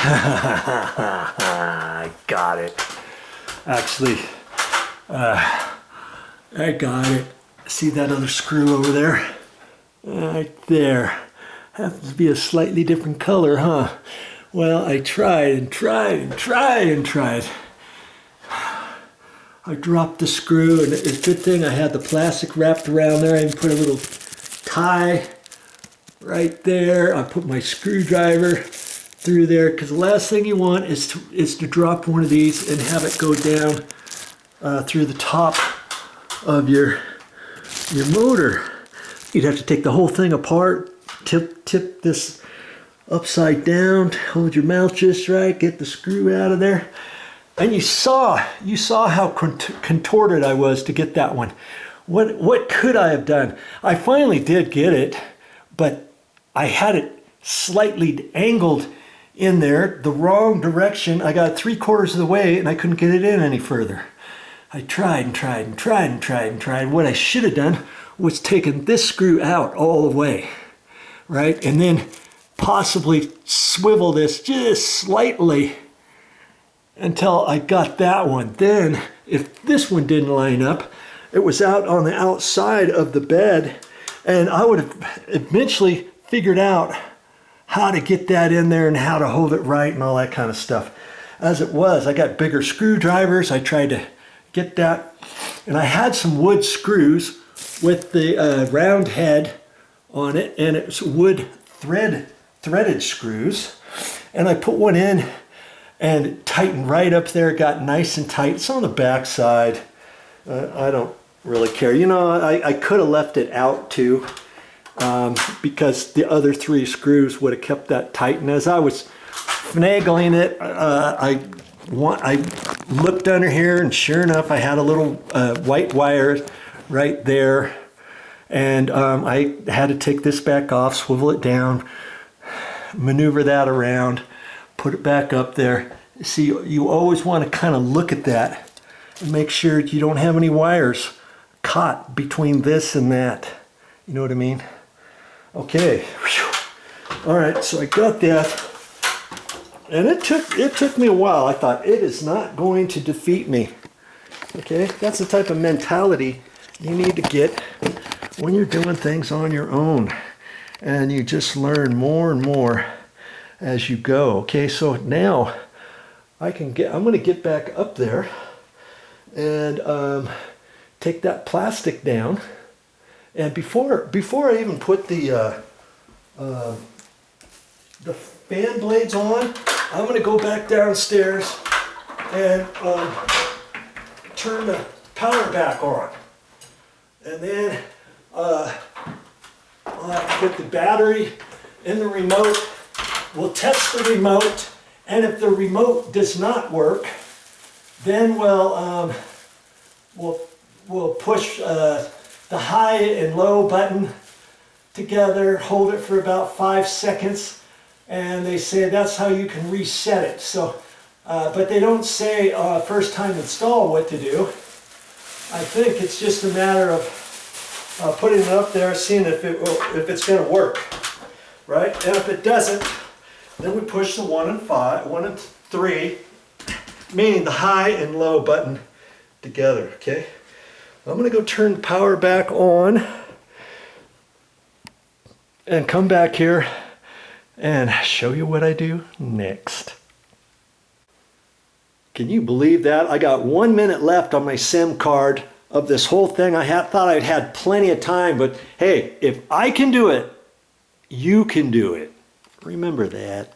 I got it. Actually, I got it. See that other screw over there? Right there. Happens to be a slightly different color, huh? Well, I tried and tried and tried and tried. I dropped the screw, and it's a good thing I had the plastic wrapped around there. I even put a little tie right there. I put my screwdriver through there, because the last thing you want is to drop one of these and have it go down through the top of your motor. You'd have to take the whole thing apart, tip this upside down, hold your mouth just right, get the screw out of there. And you saw how contorted I was to get that one. What could I have done? I finally did get it, but I had it slightly angled in there, the wrong direction. I got 3/4 of the way and I couldn't get it in any further. I tried and tried and tried and tried and tried. What I should have done was taken this screw out all the way, right? And then possibly swivel this just slightly until I got that one. Then, if this one didn't line up, it was out on the outside of the bed, and I would have eventually figured out how to get that in there and how to hold it right and all that kind of stuff. As it was, I got bigger screwdrivers. I tried to get that, and I had some wood screws with the round head on it, and it's wood threaded screws, and I put one in and it tightened right up there, got nice and tight. It's on the back side. I don't really care. You know, I could have left it out too, because the other 3 screws would have kept that tight. And as I was finagling it, I looked under here, and sure enough, I had a little white wire right there. And I had to take this back off, swivel it down, maneuver that around, put it back up there. See, you always want to kind of look at that and make sure you don't have any wires caught between this and that. You know what I mean? Okay. All right, so I got that. And it took me a while. I thought, it is not going to defeat me. Okay? That's the type of mentality you need to get when you're doing things on your own. And you just learn more and more as you go. Okay, so now I'm going to get back up there and take that plastic down. And before I even put the fan blades on, I'm going to go back downstairs and turn the power back on. And then I'll have to put the battery in the remote. We'll test the remote, and if the remote does not work, then we'll push the high and low button together, hold it for about 5 seconds, and they say that's how you can reset it. So, but they don't say first time install what to do. I think it's just a matter of putting it up there, seeing if it's going to work, right? And if it doesn't, then we push the 1 and 3, meaning the high and low button together. Okay, I'm going to go turn the power back on and come back here and show you what I do next. Can you believe that? I got 1 minute left on my SIM card of this whole thing. I thought I'd had plenty of time, but hey, if I can do it, you can do it. Remember that.